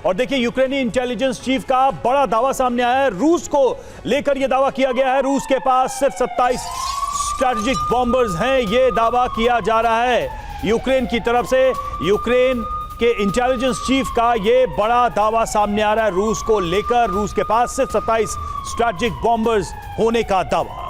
और देखिए यूक्रेनी इंटेलिजेंस चीफ का बड़ा दावा सामने आया है। रूस को लेकर यह दावा किया गया है, रूस के पास सिर्फ 27 स्ट्रैटेजिक बॉम्बर्स हैं, यह दावा किया जा रहा है यूक्रेन की तरफ से। यूक्रेन के इंटेलिजेंस चीफ का यह बड़ा दावा सामने आ रहा है रूस को लेकर, रूस के पास सिर्फ 27 स्ट्रैटेजिक बॉम्बर्स होने का दावा।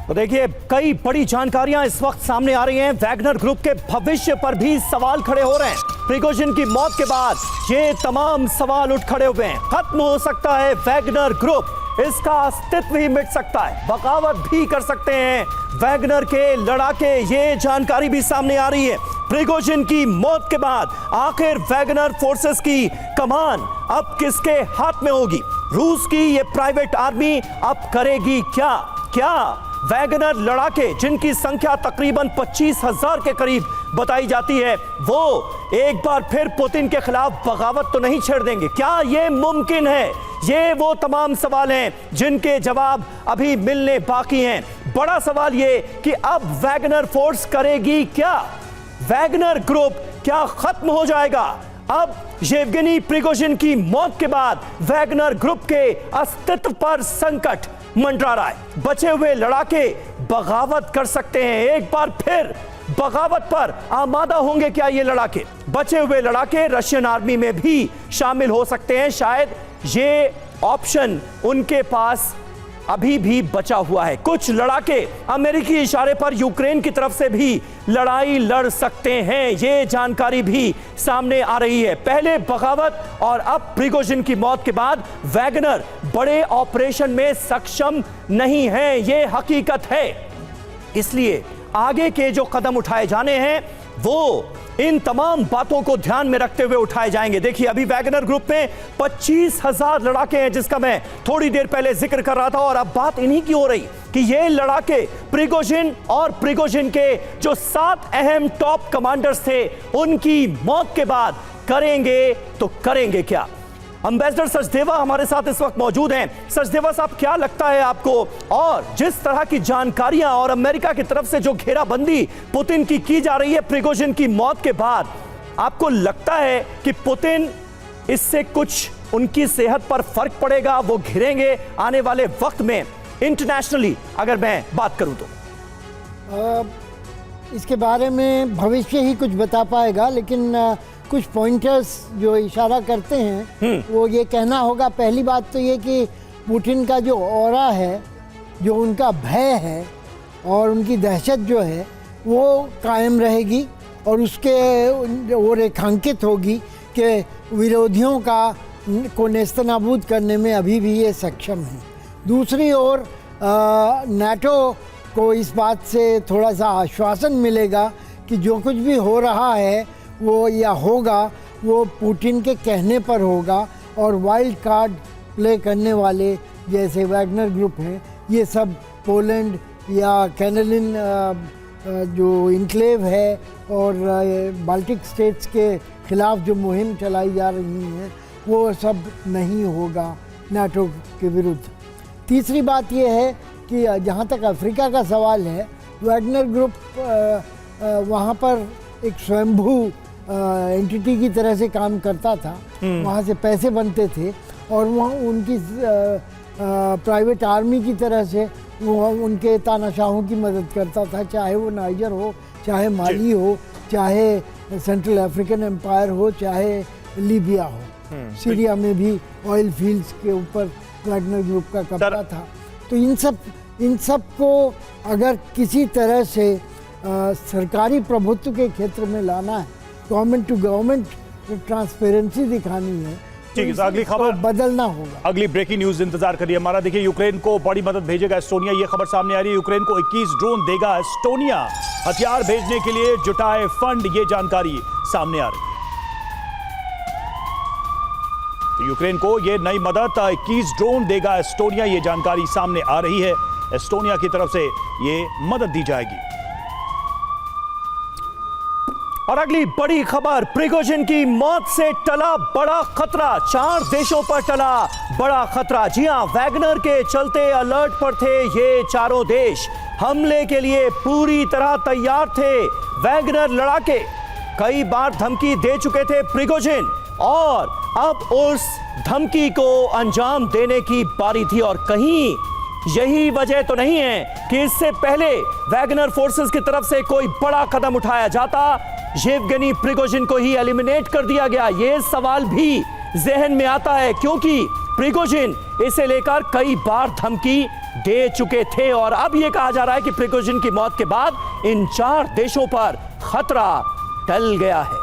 तो देखिए कई बड़ी जानकारियां इस वक्त सामने आ रही हैं। वैगनर ग्रुप के भविष्य पर भी सवाल खड़े हो रहे हैं। प्रिगोजिन की मौत के बाद ये तमाम सवाल उठ खड़े हुए हैं। खत्म हो सकता है वैगनर ग्रुप, इसका अस्तित्व ही मिट सकता है, बगावत भी कर सकते हैं वैगनर के लड़ाके, ये जानकारी भी सामने आ रही है। प्रिगोजिन की मौत के बाद आखिर वैगनर फोर्सेस की कमान अब किसके हाथ में होगी? रूस की ये प्राइवेट आर्मी अब करेगी क्या वैगनर लड़ाके जिनकी संख्या तकरीबन 25,000 के करीब बताई जाती है, वो एक बार फिर पुतिन के खिलाफ बगावत तो नहीं छेड़ देंगे? क्या ये मुमकिन है? ये वो तमाम सवाल हैं जिनके जवाब अभी मिलने बाकी हैं। बड़ा सवाल ये कि अब वैगनर फोर्स करेगी क्या? वैगनर ग्रुप क्या खत्म हो जाएगा? अब येवगेनी प्रिगोजिन की मौत के बाद वैगनर ग्रुप के अस्तित्व पर संकट मंडरा रहा है। बचे हुए लड़ाके बगावत कर सकते हैं, एक बार फिर बगावत पर आमादा होंगे क्या ये लड़ाके? बचे हुए लड़ाके रशियन आर्मी में भी शामिल हो सकते हैं, शायद ये ऑप्शन उनके पास अभी भी बचा हुआ है। कुछ लड़ाके अमेरिकी इशारे पर यूक्रेन की तरफ से भी लड़ाई लड़ सकते हैं, ये जानकारी भी सामने आ रही है। पहले बगावत और अब प्रिगोजिन की मौत के बाद वैगनर बड़े ऑपरेशन में सक्षम नहीं है, ये हकीकत है। इसलिए आगे के जो कदम उठाए जाने हैं वो इन तमाम बातों को ध्यान में रखते हुए उठाए जाएंगे। देखिए अभी वैगनर ग्रुप में 25,000 लड़ाके हैं जिसका मैं थोड़ी देर पहले जिक्र कर रहा था, और अब बात इन्हीं की हो रही कि ये लड़ाके प्रिगोजिन और प्रिगोजिन के जो 7 अहम टॉप कमांडर्स थे उनकी मौत के बाद करेंगे तो करेंगे क्या? एम्बेसडर सचदेवा हमारे साथ इस वक्त मौजूद हैं। सचदेवा साहब, क्या लगता है आपको, और जिस तरह की जानकारियां और अमेरिका की तरफ से जो घेराबंदी पुतिन की जा रही है प्रिगोजिन की मौत के बाद, आपको लगता है कि पुतिन इससे कुछ उनकी सेहत पर फर्क पड़ेगा, वो घिरेंगे आने वाले वक्त में इंटरनेशनली? अगर मैं बात करूं तो इसके बारे में भविष्य ही कुछ बता पाएगा, लेकिन कुछ पॉइंटर्स जो इशारा करते हैं वो ये कहना होगा। पहली बात तो ये कि पुतिन का जो ऑरा है, जो उनका भय है और उनकी दहशत जो है वो कायम रहेगी, और उसके वो रेखांकित होगी कि विरोधियों को नेस्तनाबूद करने में अभी भी ये सक्षम है। दूसरी ओर नाटो को इस बात से थोड़ा सा आश्वासन मिलेगा कि जो कुछ भी हो रहा है वो या होगा वो पुतिन के कहने पर होगा, और वाइल्ड कार्ड प्ले करने वाले जैसे वैगनर ग्रुप हैं, ये सब पोलैंड या कैनालिन जो इनक्लेव है और बाल्टिक स्टेट्स के खिलाफ जो मुहिम चलाई जा रही है वो सब नहीं होगा नाटो के विरुद्ध। तीसरी बात ये है कि जहाँ तक अफ्रीका का सवाल है, वैगनर ग्रुप वहाँ पर एक स्वयंभू एंटिटी की तरह से काम करता था, वहाँ से पैसे बनते थे और वहाँ उनकी प्राइवेट आर्मी की तरह से वो उनके तानाशाहों की मदद करता था, चाहे वो नाइजर हो, चाहे माली हो, चाहे सेंट्रल अफ्रीकन एम्पायर हो, चाहे लीबिया हो। सीरिया में भी ऑयल फील्ड्स के ऊपर वैगनर ग्रुप का कब्जा था। तो इन सब को अगर किसी तरह से सरकारी प्रभुत्व के क्षेत्र में लाना है, गवर्नमेंट टू गवर्नमेंट ट्रांसपेरेंसी दिखानी है, ठीक है। अगली खबर बदलना होगा। अगली ब्रेकिंग न्यूज इंतजार करिए हमारा। देखिए यूक्रेन को बड़ी मदद भेजेगा एस्टोनिया, ये खबर सामने आ रही है। यूक्रेन को 21 ड्रोन देगा एस्टोनिया, हथियार भेजने के लिए जुटाए फंड, ये जानकारी सामने आ रही है। तो यूक्रेन को ये नई मदद 21 ड्रोन देगा एस्टोनिया, ये जानकारी सामने आ रही है। एस्टोनिया की तरफ से ये मदद दी जाएगी। और अगली बड़ी खबर, प्रिगोजिन की मौत से टला बड़ा खतरा, 4 देशों पर टला बड़ा खतरा। जी हां, वैगनर के चलते अलर्ट पर थे ये चारों देश, हमले के लिए पूरी तरह तैयार थे। वैगनर लड़ाके कई बार धमकी दे चुके थे प्रिगोजिन और अब उस धमकी को अंजाम देने की बारी थी। और कहीं यही वजह तो नहीं है कि इससे पहले वैगनर फोर्सेस की तरफ से कोई बड़ा कदम उठाया जाता, येवगेनी प्रिगोजिन को ही एलिमिनेट कर दिया गया। यह सवाल भी जहन में आता है क्योंकि प्रिगोजिन इसे लेकर कई बार धमकी दे चुके थे और अब यह कहा जा रहा है कि प्रिगोजिन की मौत के बाद इन 4 देशों पर खतरा टल गया है।